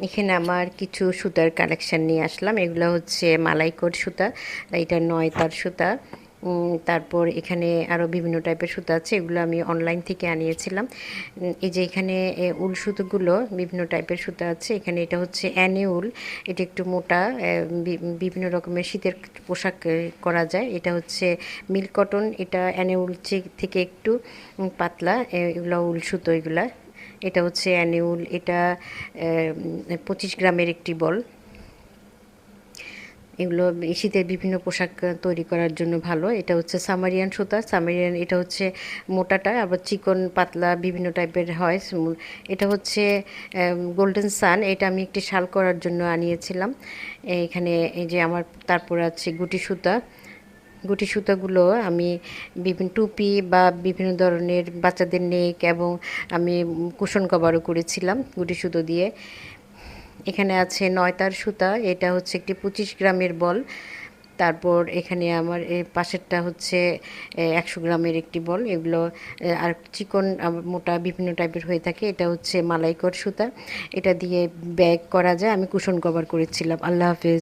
এখানে আমার কিছু সুতার কালেকশান নিয়ে আসলাম। এগুলো হচ্ছে মালাইকোট সুতা, এটা 9 তার সুতা। তারপর এখানে আরও বিভিন্ন টাইপের সুতা আছে, এগুলো আমি অনলাইন থেকে আনিয়েছিলাম। এই যে এখানে উল সুতোগুলো বিভিন্ন টাইপের সুতা আছে। এখানে এটা হচ্ছে অ্যানি উল, এটা একটু মোটা, বিভিন্ন রকমের শীতের পোশাক করা যায়। এটা হচ্ছে মিল্ক কটন, এটা অ্যানি উল থেকে একটু পাতলা, এগুলো উল সুতো এগুলা। এটা হচ্ছে অ্যানিউল, এটা 25 গ্রামের একটি বল। এগুলো শীতের বিভিন্ন পোশাক তৈরি করার জন্য ভালো। এটা হচ্ছে সামারিয়ান সুতা, সামারিয়ান এটা হচ্ছে মোটাটা, আবার চিকন পাতলা বিভিন্ন টাইপের হয়। এটা হচ্ছে গোল্ডেন সান, এটা আমি একটি শাল করার জন্য আনিয়েছিলাম। এখানে এই যে আমার তারপর আছে গুটি সুতা। গুটি সুতাগুলো আমি বিভিন্ন টুপি বা বিভিন্ন ধরনের বাচ্চাদের নেক এবং আমি কুশন কভারও করেছিলাম গুটি সুতো দিয়ে। এখানে আছে 9 তার সুতা, এটা হচ্ছে একটি 25 গ্রামের বল। তারপর এখানে আমার এই পাশেরটা হচ্ছে 100 গ্রামের একটি বল। এগুলো আর চিকন মোটা বিভিন্ন টাইপের হয়ে থাকে। এটা হচ্ছে মালাইকর সুতা, এটা দিয়ে ব্যাগ করা যায়। আমি কুশন কভার করেছিলাম। আল্লাহ হাফেজ।